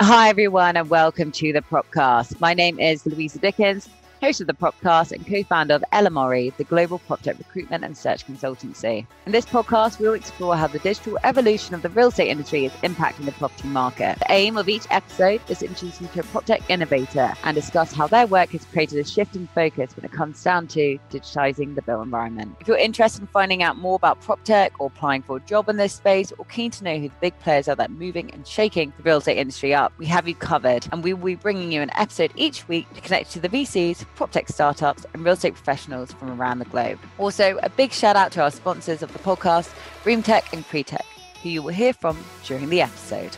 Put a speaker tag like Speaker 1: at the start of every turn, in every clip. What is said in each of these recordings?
Speaker 1: Hi, everyone, and welcome to the Propcast. My name is Louisa Dickens, host of the Propcast and co-founder of Elamori, the global PropTech recruitment and search consultancy. In this podcast, we'll explore how the digital evolution of the real estate industry is impacting the property market. The aim of each episode is to introduce you to a PropTech innovator and discuss how their work has created a shift in focus when it comes down to digitizing the built environment. If you're interested in finding out more about PropTech or applying for a job in this space, or keen to know who the big players are that are moving and shaking the real estate industry up, we have you covered, and we will be bringing you an episode each week to connect to the VCs, PropTech startups, and real estate professionals from around the globe. Also, a big shout out to our sponsors of the podcast, Tech and PropTech, who you will hear from during the episode.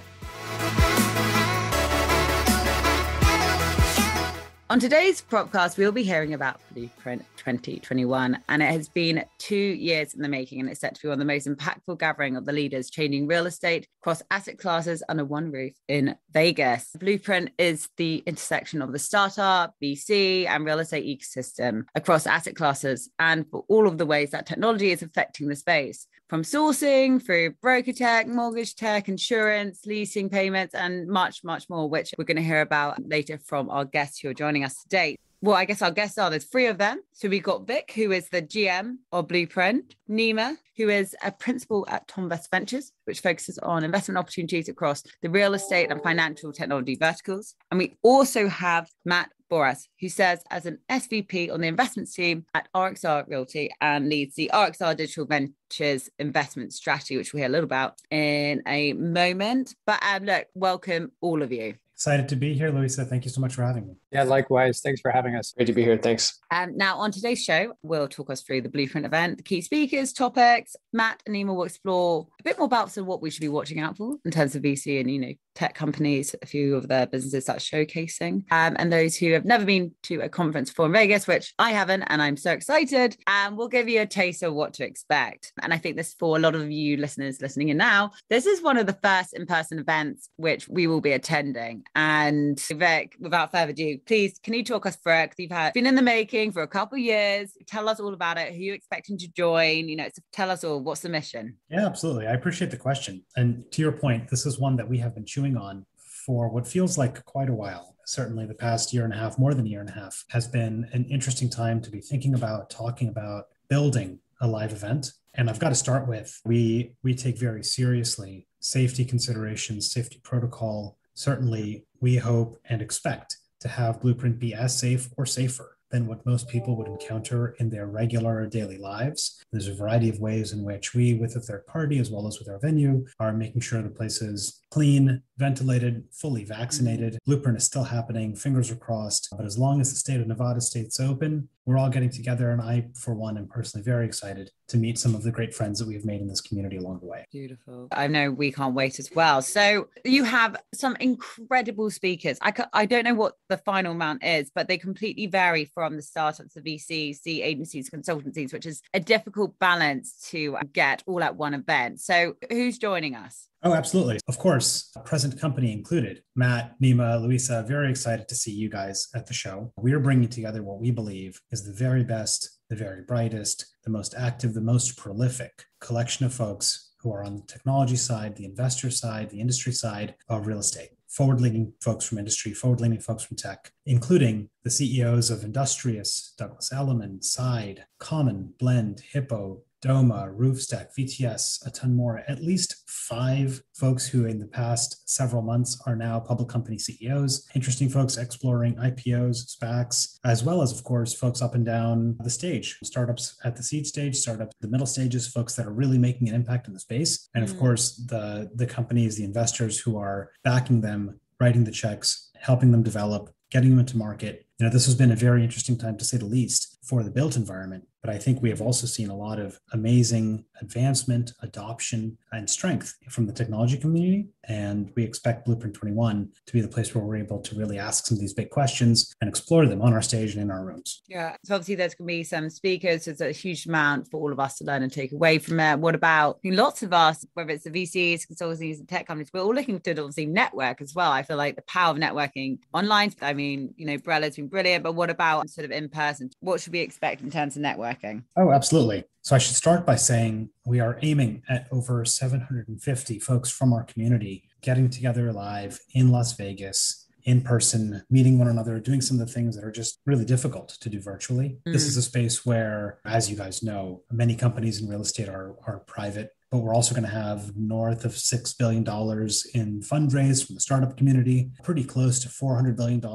Speaker 1: On today's Propcast, we'll be hearing about Blueprint 2021, and it has been 2 years in the making, and it's set to be one of the most impactful gathering of the leaders changing real estate across asset classes under one roof in Vegas. Blueprint is the intersection of the startup, VC, and real estate ecosystem across asset classes, and for all of the ways that technology is affecting the space, from sourcing through broker tech, mortgage tech, insurance, leasing payments, and much, much more, which we're going to hear about later from our guests who are joining us today. Well, I guess our guests there's 3 of them. So we've got Vik, who is the GM of Blueprint, Nima, who is a principal at Thomvest Ventures, which focuses on investment opportunities across the real estate and financial technology verticals. And we also have Matt Boras, who serves as an SVP on the investments team at RXR Realty and leads the RXR Digital Ventures investment strategy, which we'll hear a little about in a moment. But look, welcome all of you.
Speaker 2: Excited to be here, Louisa. Thank you so much for having me.
Speaker 3: Yeah, likewise. Thanks for having us.
Speaker 4: Great to be here. Thanks.
Speaker 1: Now, on today's show, we'll talk us through the Blueprint event, the key speakers, topics. Matt and Nima will explore a bit more about what we should be watching out for in terms of VC and, tech companies, a few of their businesses that's showcasing. And those who have never been to a conference before in Vegas, which I haven't, and I'm so excited, and we'll give you a taste of what to expect. And I think this, for a lot of you listeners listening in now, this is one of the first in-person events which we will be attending. And Vik, without further ado, please, can you talk us through it? Because you've been in the making for a couple of years. Tell us all about it. Who are you expecting to join? Tell us all. What's the mission?
Speaker 2: Yeah, absolutely. I appreciate the question. And to your point, this is one that we have been chewing on for what feels like quite a while. Certainly the past year and a half, more than a year and a half, has been an interesting time to be thinking about, talking about, building a live event. And I've got to start with, we take very seriously safety considerations, safety protocol. Certainly, we hope and expect to have Blueprint be as safe or safer than what most people would encounter in their regular daily lives. There's a variety of ways in which we, with a third party, as well as with our venue, are making sure the place is clean, ventilated, fully vaccinated. Blueprint is still happening, fingers are crossed. But as long as the state of Nevada stays open, we're all getting together. And I, for one, am personally very excited to meet some of the great friends that we've made in this community along the way.
Speaker 1: Beautiful. I know we can't wait as well. So you have some incredible speakers. I don't know what the final amount is, but they completely vary from the startups, the VCs, the agencies, consultancies, which is a difficult balance to get all at one event. So who's joining us?
Speaker 2: Oh, absolutely. Of course, present company included. Matt, Nima, Louisa, very excited to see you guys at the show. We are bringing together what we believe is the very best, the very brightest, the most active, the most prolific collection of folks who are on the technology side, the investor side, the industry side of real estate. Forward-leaning folks from industry, forward-leaning folks from tech, including the CEOs of Industrious, Douglas Elliman, Side, Common, Blend, Hippo, Doma, Roofstack, VTS, a ton more, at least 5 folks who in the past several months are now public company CEOs, interesting folks exploring IPOs, SPACs, as well as, of course, folks up and down the stage, startups at the seed stage, startups at the middle stages, folks that are really making an impact in the space. And of course, the companies, the investors who are backing them, writing the checks, helping them develop, getting them into market. This has been a very interesting time, to say the least, for the built environment. But I think we have also seen a lot of amazing advancement, adoption, and strength from the technology community. And we expect Blueprint 21 to be the place where we're able to really ask some of these big questions and explore them on our stage and in our rooms.
Speaker 1: Yeah, so obviously there's going to be some speakers. There's a huge amount for all of us to learn and take away from it. What about lots of us, whether it's the VCs, consultancies, and tech companies, we're all looking to obviously network as well. I feel like the power of networking online, Brella's been brilliant, but what about sort of in person? What should we expect in terms of networking?
Speaker 2: Oh, absolutely. So I should start by saying we are aiming at over 750 folks from our community getting together live in Las Vegas, in person, meeting one another, doing some of the things that are just really difficult to do virtually. This is a space where, as you guys know, many companies in real estate are private, but we're also going to have north of $6 billion in fundraise from the startup community, pretty close to $400 billion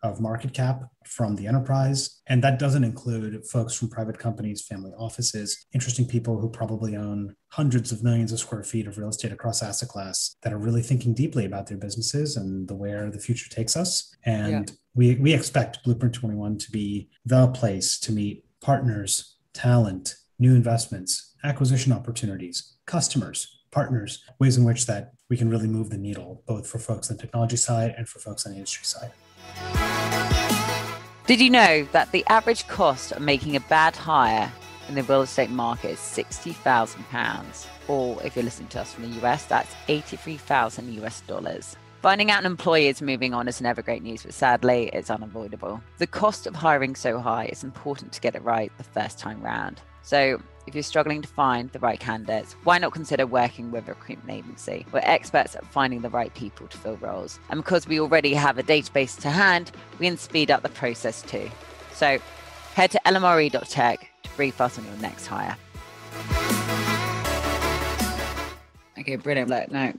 Speaker 2: of market cap from the enterprise. And that doesn't include folks from private companies, family offices, interesting people who probably own hundreds of millions of square feet of real estate across asset class that are really thinking deeply about their businesses and where the future takes us. And we expect Blueprint 21 to be the place to meet partners, talent, new investments, acquisition opportunities, customers, partners, ways in which that we can really move the needle, both for folks on the technology side and for folks on the industry side.
Speaker 1: Did you know that the average cost of making a bad hire in the real estate market is £60,000? Or if you're listening to us from the US, that's $83,000. Finding out an employee is moving on is never great news, but sadly, it's unavoidable. The cost of hiring so high, it's important to get it right the first time round. So if you're struggling to find the right candidates, why not consider working with a recruitment agency? We're experts at finding the right people to fill roles. And because we already have a database to hand, we can speed up the process too. So head to lmre.tech to brief us on your next hire. Okay, brilliant.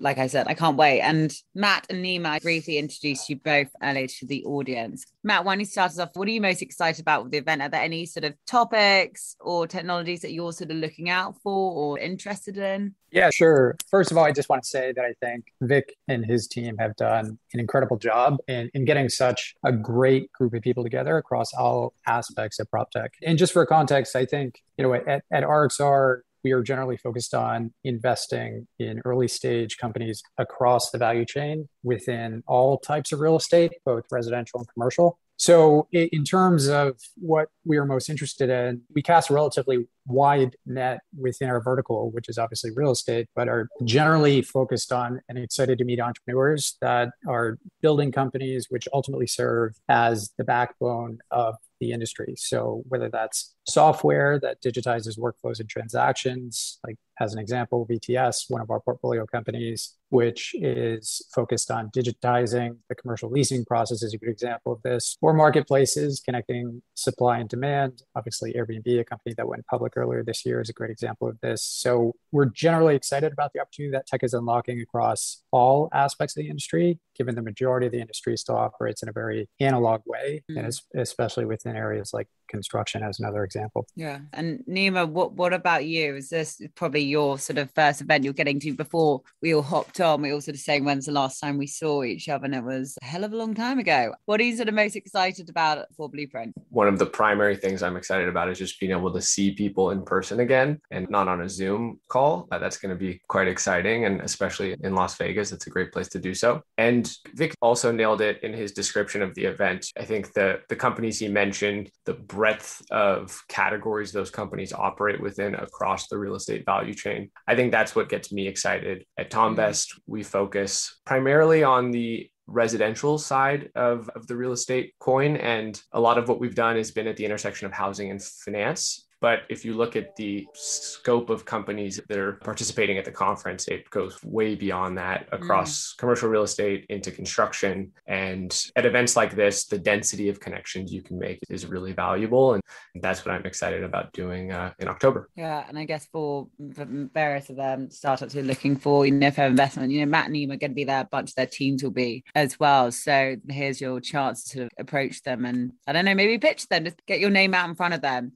Speaker 1: Like I said, I can't wait. And Matt and Nima, I briefly introduced you both earlier to the audience. Matt, why don't you start us off? What are you most excited about with the event? Are there any sort of topics or technologies that you're sort of looking out for or interested in?
Speaker 3: Yeah, sure. First of all, I just want to say that I think Vik and his team have done an incredible job in getting such a great group of people together across all aspects of PropTech. And just for context, I think, at RXR, we are generally focused on investing in early stage companies across the value chain within all types of real estate, both residential and commercial. So in terms of what we are most interested in, we cast a relatively wide net within our vertical, which is obviously real estate, but are generally focused on and excited to meet entrepreneurs that are building companies which ultimately serve as the backbone of the industry. So whether that's software that digitizes workflows and transactions, like as an example, VTS, one of our portfolio companies, which is focused on digitizing the commercial leasing process is a good example of this, or marketplaces connecting supply and demand. Obviously, Airbnb, a company that went public earlier this year, is a great example of this. So we're generally excited about the opportunity that tech is unlocking across all aspects of the industry, given the majority of the industry still operates in a very analog way, and especially within areas like construction as another example.
Speaker 1: Yeah. And Nima, what about you? Is this probably your sort of first event you're getting to before we all hopped on? We all sort of saying, when's the last time we saw each other? And it was a hell of a long time ago. What are you sort of most excited about for Blueprint?
Speaker 4: One of the primary things I'm excited about is just being able to see people in person again and not on a Zoom call. That's going to be quite exciting. And especially in Las Vegas, it's a great place to do so. And Vik also nailed it in his description of the event. I think the companies he mentioned, the breadth of categories those companies operate within across the real estate value chain. I think that's what gets me excited. At Thomvest, we focus primarily on the residential side of the real estate coin. And a lot of what we've done has been at the intersection of housing and finance. But if you look at the scope of companies that are participating at the conference, it goes way beyond that across commercial real estate into construction. And at events like this, the density of connections you can make is really valuable. And that's what I'm excited about doing in October.
Speaker 1: Yeah. And I guess for various of them startups who are looking for, for investment, Matt and Nima are going to be there. A bunch of their teams will be as well. So here's your chance to sort of approach them and, I don't know, maybe pitch them, just get your name out in front of them.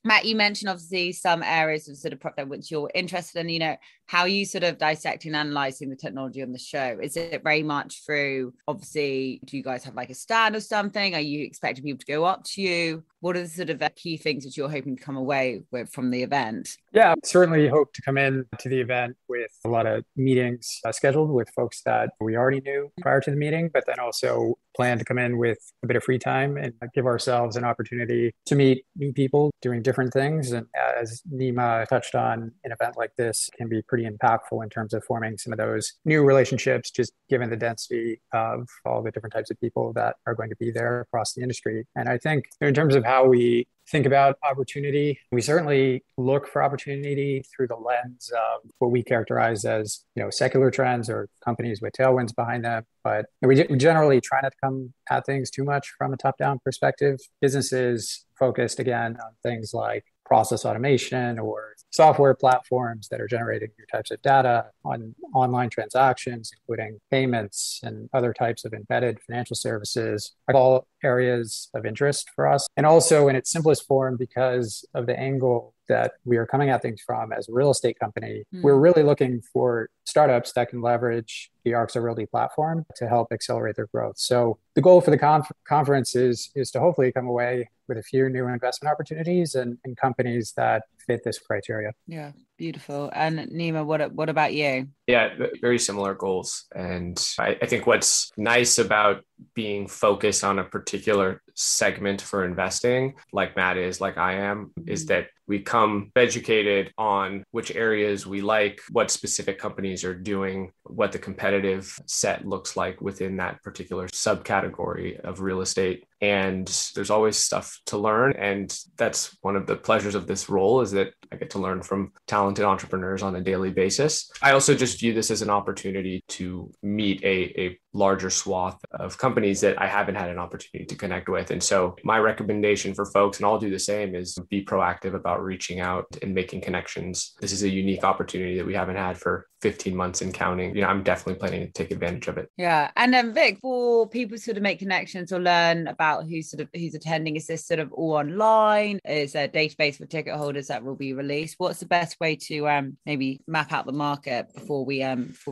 Speaker 1: Matt, you mentioned obviously some areas of sort of PropTech which you're interested in, how are you sort of dissecting and analyzing the technology on the show? Is it very much through, obviously, do you guys have like a stand or something? Are you expecting people to go up to you? What are the sort of key things that you're hoping to come away with from the event?
Speaker 3: Yeah, certainly hope to come in to the event with a lot of meetings scheduled with folks that we already knew prior to the meeting, but then also plan to come in with a bit of free time and give ourselves an opportunity to meet new people doing different things. And as Nima touched on, an event like this can be pretty impactful in terms of forming some of those new relationships, just given the density of all the different types of people that are going to be there across the industry. And I think in terms of how we think about opportunity. We certainly look for opportunity through the lens of what we characterize as, secular trends or companies with tailwinds behind them. But we generally try not to come at things too much from a top-down perspective. Businesses focused, again, on things like process automation or software platforms that are generating new types of data on online transactions, including payments and other types of embedded financial services, are all areas of interest for us. And also in its simplest form, because of the angle that we are coming at things from as a real estate company, we're really looking for startups that can leverage the Arxa Realty platform to help accelerate their growth. So the goal for the conference is to hopefully come away with a few new investment opportunities and companies that fit this criteria.
Speaker 1: Yeah, beautiful. And Nima, what about you?
Speaker 4: Yeah, very similar goals. And I think what's nice about being focused on a particular segment for investing, like Matt is, like I am, is that we come educated on which areas we like, what specific companies are doing, what the competitive set looks like within that particular subcategory of real estate. And there's always stuff to learn. And that's one of the pleasures of this role, is that I get to learn from talented entrepreneurs on a daily basis. I also just view this as an opportunity to meet a larger swath of companies that I haven't had an opportunity to connect with. And so my recommendation for folks, and I'll do the same, is be proactive about reaching out and making connections. This is a unique opportunity that we haven't had for 15 months and counting. I'm definitely planning to take advantage of it.
Speaker 1: Yeah. And then Vik, for people sort of make connections or learn about who's attending, is this sort of all online? Is there a database for ticket holders that will be released? What's the best way to maybe map out the market before we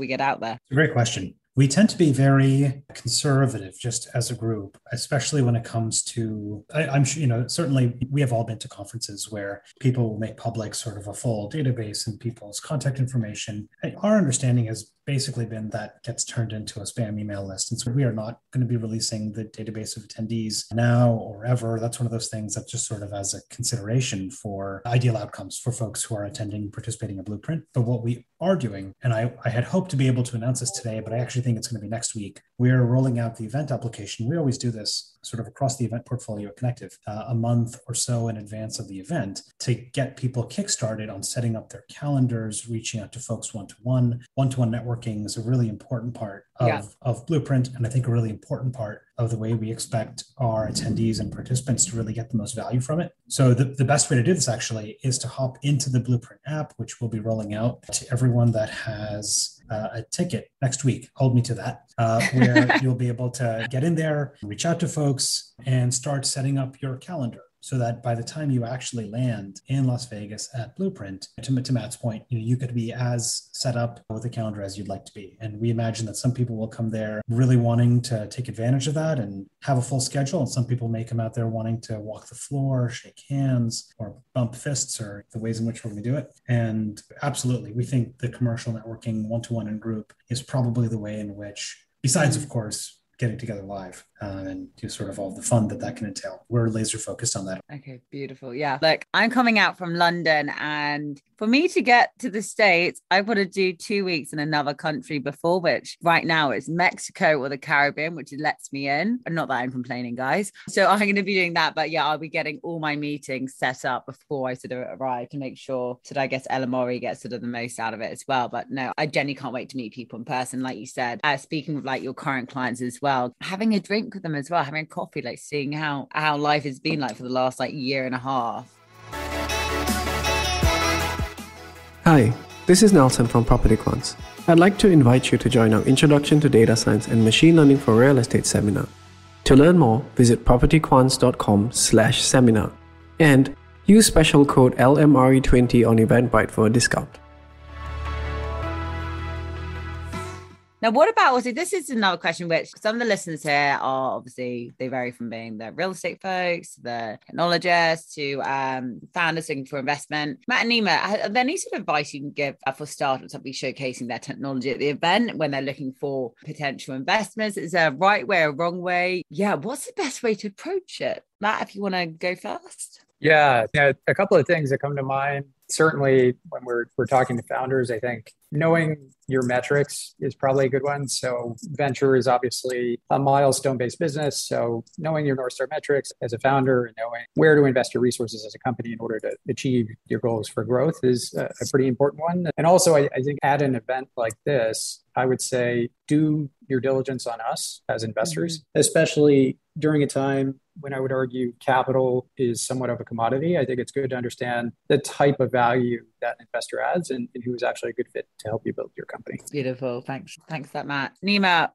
Speaker 1: get out there?
Speaker 2: It's a great question. We tend to be very conservative just as a group, especially when it comes to, I'm sure, certainly we have all been to conferences where people will make public sort of a full database and people's contact information. And our understanding has basically been that gets turned into a spam email list. And so we are not going to be releasing the database of attendees now or ever. That's one of those things that just sort of as a consideration for ideal outcomes for folks who are attending, participating in Blueprint. But what we are doing, and I had hoped to be able to announce this today, but I actually think it's going to be next week. We're rolling out the event application. We always do this sort of across the event portfolio at Connective a month or so in advance of the event to get people kickstarted on setting up their calendars, reaching out to folks one-to-one. One-to-one networking is a really important part of Blueprint, and I think a really important part of the way we expect our attendees and participants to really get the most value from it. So the best way to do this actually is to hop into the Blueprint app, which we'll be rolling out to everyone that has a ticket next week. Hold me to that, where you'll be able to get in there, reach out to folks, and start setting up your calendar, so that by the time you actually land in Las Vegas at Blueprint, to Matt's point, you could be as set up with a calendar as you'd like to be. And we imagine that some people will come there really wanting to take advantage of that and have a full schedule. And some people may come out there wanting to walk the floor, shake hands, or bump fists, or the ways in which we're going to do it. And absolutely, we think the commercial networking one-to-one and group is probably the way in which, besides, of course, getting together live and do sort of all the fun that can entail. We're laser focused on that.
Speaker 1: Okay, beautiful. Yeah. Look, I'm coming out from London, and for me to get to the States, I've got to do 2 weeks in another country before, which right now is Mexico or the Caribbean, which lets me in. And not that I'm complaining, guys. So I'm going to be doing that. But yeah, I'll be getting all my meetings set up before I sort of arrive to make sure that I guess Elamori gets sort of the most out of it as well. But no, I genuinely can't wait to meet people in person. Like you said, speaking with like your current clients as well, having a drink with them as well, having a coffee, like seeing how life has been like for the last like year and a half.
Speaker 5: Hi, this is Nelson from Property Quants. I'd like to invite you to join our Introduction to Data Science and Machine Learning for Real Estate seminar. To learn more, visit propertyquants.com/seminar and use special code LMRE20 on Eventbrite for a discount.
Speaker 1: Now, what about, also, this is another question which some of the listeners here are obviously, they vary from being the real estate folks, the technologists, to founders looking for investment. Matt and Nima, are there any sort of advice you can give for startups that be showcasing their technology at the event when they're looking for potential investments? Is there a right way or wrong way? Yeah, what's the best way to approach it? Matt, if you want to go first.
Speaker 3: Yeah, a couple of things that come to mind. certainly when we're talking to founders, I think knowing your metrics is probably a good one. So venture is obviously a milestone-based business. So knowing your North Star metrics as a founder and knowing where to invest your resources as a company in order to achieve your goals for growth is a pretty important one. And also, I think at an event like this, I would say do your diligence on us as investors, especially during a time when I would argue capital is somewhat of a commodity. I think it's good to understand the type of value that an investor adds and who is actually a good fit to help you build your company.
Speaker 1: Beautiful. Thanks for that, Matt. Nima,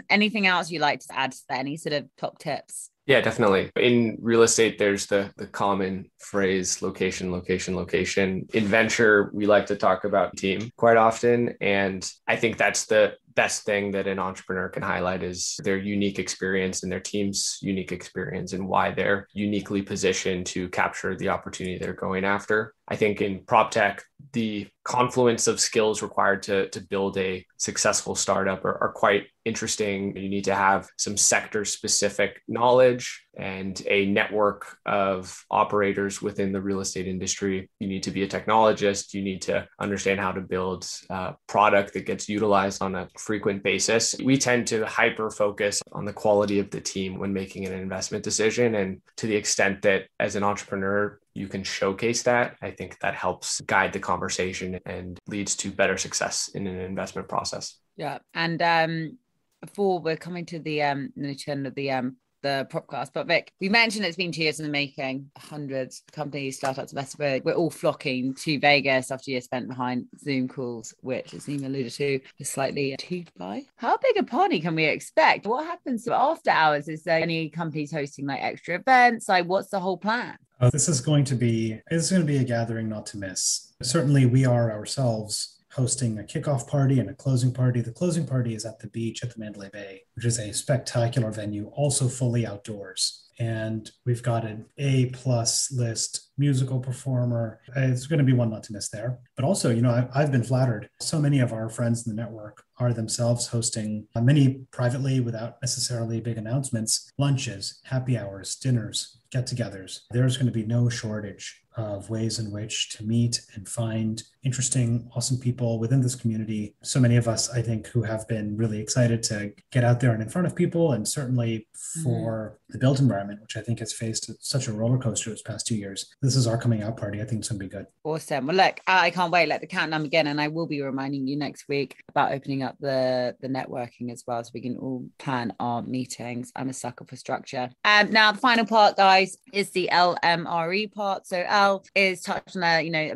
Speaker 1: anything else you'd like to add to that? Any sort of top tips?
Speaker 4: Yeah, definitely. In real estate, there's the common phrase, location, location, location. In venture, we like to talk about team quite often. And I think that's the best thing that an entrepreneur can highlight is their unique experience and their team's unique experience and why they're uniquely positioned to capture the opportunity they're going after. I think in PropTech, the confluence of skills required to build a successful startup are quite interesting. You need to have some sector specific knowledge and a network of operators within the real estate industry. You need to be a technologist. You need to understand how to build a product that gets utilized on a frequent basis. We tend to hyper focus on the quality of the team when making an investment decision. And to the extent that as an entrepreneur, you can showcase that, I think that helps guide the conversation and leads to better success in an investment process.
Speaker 1: Yeah. And before we're coming to the end of the Propcast, but Vik, we mentioned it's been 2 years in the making, hundreds of companies, startups, investors, we're all flocking to Vegas after a year spent behind Zoom calls, which, as Nima alluded to, is slightly toothed by. How big a party can we expect? What happens after hours? Is there any companies hosting like extra events? Like, what's the whole plan?
Speaker 2: This is going to be a gathering not to miss. Certainly, we are ourselves hosting a kickoff party and a closing party. The closing party is at the beach at the Mandalay Bay, which is a spectacular venue, also fully outdoors. And we've got an A-plus list musical performer. It's going to be one not to miss there. But also, I've been flattered. So many of our friends in the network are themselves hosting, many privately without necessarily big announcements, lunches, happy hours, dinners, get-togethers. There's going to be no shortage of ways in which to meet and find interesting, awesome people within this community. So many of us, I think, who have been really excited to get out there and in front of people, and certainly for the built environment, which I think has faced such a roller coaster this past 2 years. This is our coming out party. I think it's going to be good.
Speaker 1: Awesome. Well, look, I can't wait. Let the countdown begin. And I will be reminding you next week about opening up the networking as well, so we can all plan our meetings. I'm a sucker for structure. Now, the final part, guys, is the LMRE part. So L is touched on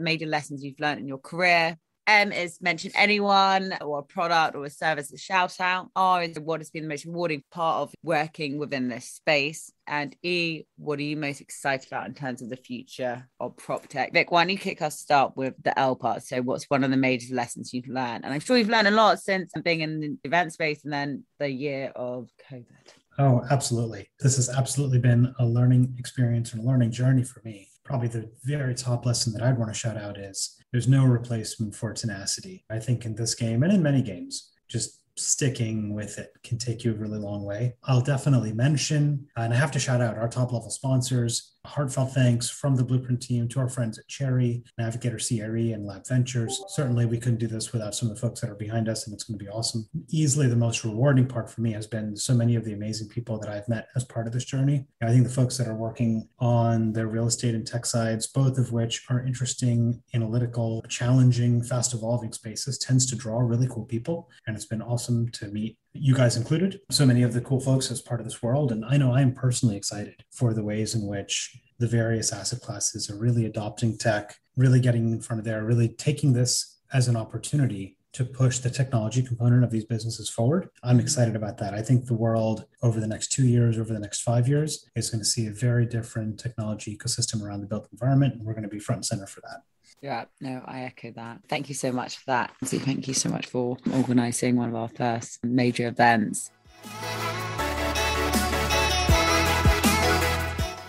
Speaker 1: major lessons you've learned in your career. M is mention anyone or a product or a service to shout out. R is what has been the most rewarding part of working within this space. And E, what are you most excited about in terms of the future of PropTech? Vik, why don't you kick us start with the L part? So what's one of the major lessons you've learned? And I'm sure you've learned a lot since being in the event space and then the year of COVID.
Speaker 2: Oh, absolutely. This has absolutely been a learning experience and a learning journey for me. Probably the very top lesson that I'd want to shout out is there's no replacement for tenacity. I think in this game and in many games, just sticking with it can take you a really long way. I'll definitely mention, and I have to shout out our top level sponsors. Heartfelt thanks from the Blueprint team to our friends at Cherry, Navigator CRE, and Lab Ventures. Certainly, we couldn't do this without some of the folks that are behind us, and it's going to be awesome. Easily the most rewarding part for me has been so many of the amazing people that I've met as part of this journey. I think the folks that are working on their real estate and tech sides, both of which are interesting, analytical, challenging, fast evolving spaces, tends to draw really cool people. And it's been awesome to meet you guys included, so many of the cool folks as part of this world. And I know I'm personally excited for the ways in which the various asset classes are really adopting tech, really getting in front of there, really taking this as an opportunity to push the technology component of these businesses forward. I'm excited about that. I think the world over the next 2 years, over the next 5 years, is going to see a very different technology ecosystem around the built environment. And we're going to be front and center for that.
Speaker 1: Yeah, no, I echo that. Thank you so much for that. So thank you so much for organising one of our first major events.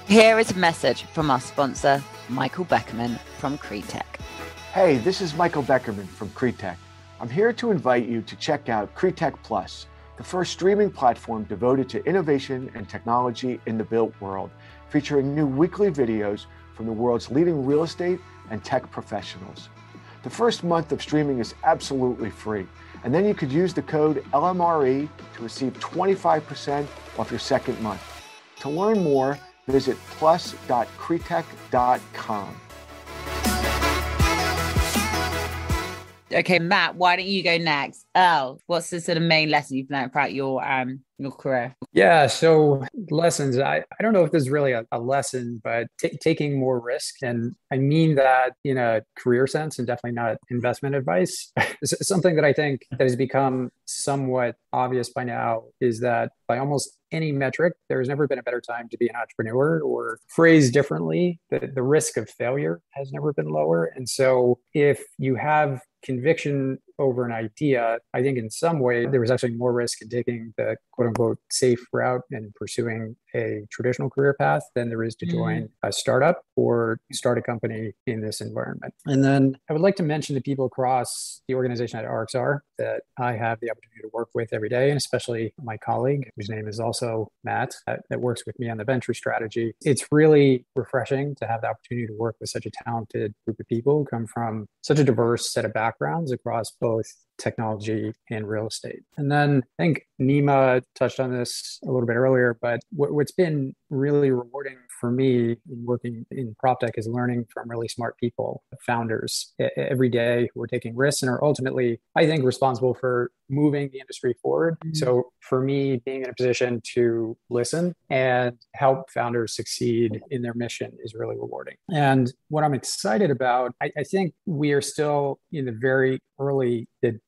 Speaker 1: Here is a message from our sponsor, Michael Beckerman from CreTech.
Speaker 6: Hey, this is Michael Beckerman from CreTech. I'm here to invite you to check out CreTech Plus, the first streaming platform devoted to innovation and technology in the built world, featuring new weekly videos from the world's leading real estate, and tech professionals. The first month of streaming is absolutely free. And then you could use the code LMRE to receive 25% off your second month. To learn more, visit plus.cretech.com.
Speaker 1: Okay, Matt, why don't you go next? What's the sort of main lesson you've learned throughout your career?
Speaker 3: Yeah, so lessons, I don't know if this is really a lesson, but taking more risk. And I mean that in a career sense and definitely not investment advice. Something that I think that has become somewhat obvious by now is that by almost any metric, there's never been a better time to be an entrepreneur, or phrased differently, the risk of failure has never been lower. And so if you have conviction over an idea, I think in some way there was actually more risk in taking the quote unquote safe route and pursuing a traditional career path than there is to join a startup or start a company in this environment. And then I would like to mention to people across the organization at RXR that I have the opportunity to work with every day, and especially my colleague, whose name is also Matt, that works with me on the venture strategy. It's really refreshing to have the opportunity to work with such a talented group of people who come from such a diverse set of backgrounds across both technology and real estate. And then I think Nima touched on this a little bit earlier, but what's been really rewarding for me in working in PropTech is learning from really smart people, founders every day who are taking risks and are ultimately, I think, responsible for moving the industry forward. So for me, being in a position to listen and help founders succeed in their mission is really rewarding. And what I'm excited about, I think we are still in the very early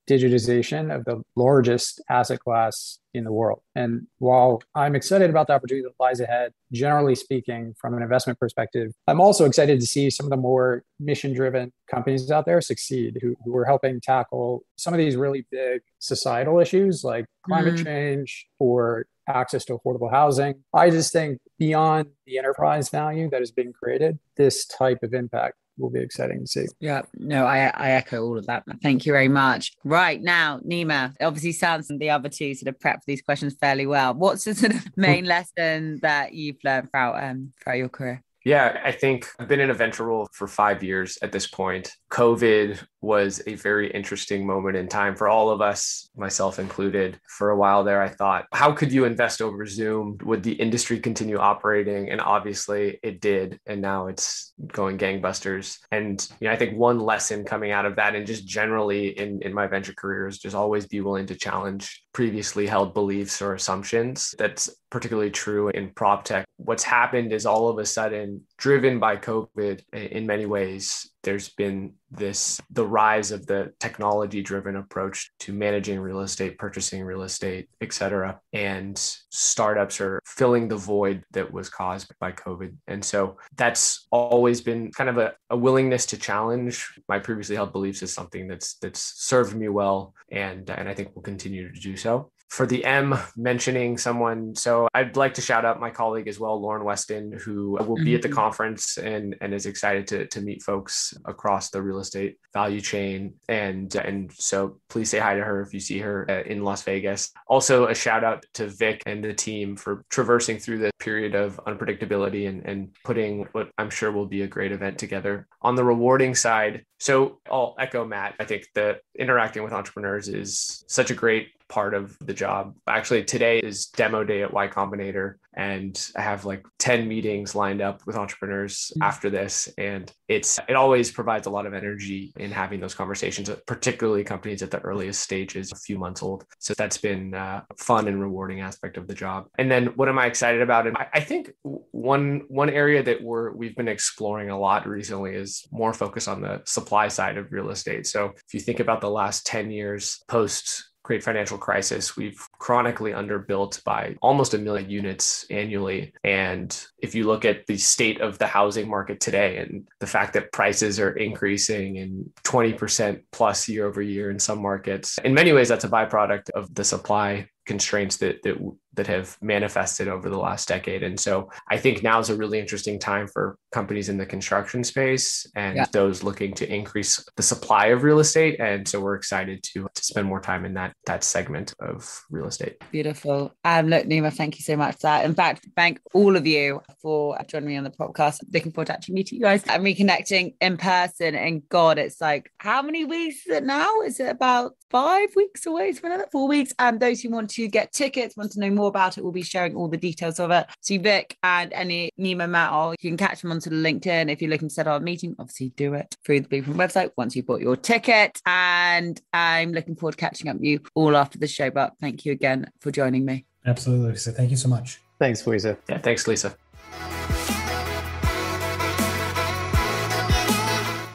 Speaker 3: digitization of the largest asset class in the world. And while I'm excited about the opportunity that lies ahead, generally speaking, from an investment perspective, I'm also excited to see some of the more mission-driven companies out there succeed who are helping tackle some of these really big societal issues like climate change or access to affordable housing. I just think beyond the enterprise value that is being created, this type of impact will be exciting to see.
Speaker 1: Yeah, no, I echo all of that. Thank you very much. Right now, Nima, obviously sounds the other two sort of prep for these questions fairly well. What's the sort of main lesson that you've learned throughout your career?
Speaker 4: Yeah, I think I've been in a venture role for 5 years at this point. COVID was a very interesting moment in time for all of us, myself included. For a while there, I thought, how could you invest over Zoom? Would the industry continue operating? And obviously it did. And now it's going gangbusters. And I think one lesson coming out of that, and just generally in my venture career, is just always be willing to challenge previously held beliefs or assumptions. That's particularly true in PropTech. What's happened is all of a sudden, driven by COVID in many ways, there's been the rise of the technology-driven approach to managing real estate, purchasing real estate, et cetera. And startups are filling the void that was caused by COVID. And so that's always been kind of a willingness to challenge my previously held beliefs is something that's served me well. And I think will continue to do so. For the M, mentioning someone, so I'd like to shout out my colleague as well, Lauren Weston, who will be at the conference and is excited to meet folks across the real estate value chain. And so please say hi to her if you see her in Las Vegas. Also a shout out to Vik and the team for traversing through the period of unpredictability and putting what I'm sure will be a great event together. On the rewarding side, so I'll echo Matt. I think that interacting with entrepreneurs is such a great part of the job. Actually, today is demo day at Y Combinator, and I have like 10 meetings lined up with entrepreneurs after this. And it always provides a lot of energy in having those conversations, particularly companies at the earliest stages, a few months old. So that's been a fun and rewarding aspect of the job. And then what am I excited about? And I think one area that we've been exploring a lot recently is more focus on the supply side of real estate. So if you think about the last 10 years post great financial crisis, we've chronically underbuilt by almost 1 million units annually. And if you look at the state of the housing market today and the fact that prices are increasing in 20% plus year over year in some markets, in many ways, that's a byproduct of the supply constraints that that have manifested over the last decade. And so I think now is a really interesting time for companies in the construction space and those looking to increase the supply of real estate. And so we're excited to spend more time in that segment of real estate.
Speaker 1: Beautiful. Look, Nima, thank you so much for that. In fact, thank all of you for joining me on the podcast. Looking forward to actually meeting you guys and reconnecting in person. And God, it's like, how many weeks is it now? Is it about 5 weeks away? It's another 4 weeks. And those who want to get tickets, want to know more about it, we'll be sharing all the details of it. So Vik and any Nima, Matt, you can catch them onto the LinkedIn. If you're looking to set up a meeting, obviously do it through the Blueprint website once you've bought your ticket. And I'm looking forward to catching up with you all after the show. But thank you again for joining me.
Speaker 2: Absolutely, Lisa. Thank you so much.
Speaker 3: Thanks, Lisa.
Speaker 4: Yeah, thanks, Lisa.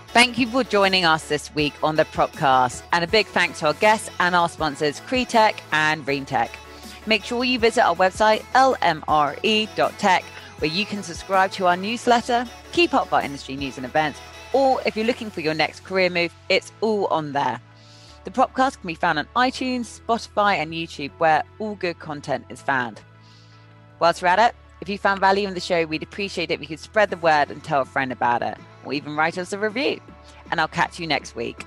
Speaker 1: Thank you for joining us this week on the Propcast, and a big thanks to our guests and our sponsors, Cretech and Reamtech. Make sure you visit our website, lmre.tech, where you can subscribe to our newsletter, keep up with our industry news and events, or if you're looking for your next career move, it's all on there. The Propcast can be found on iTunes, Spotify, and YouTube, where all good content is found. Whilst we're at it, if you found value in the show, we'd appreciate it if you could spread the word and tell a friend about it, or even write us a review. And I'll catch you next week.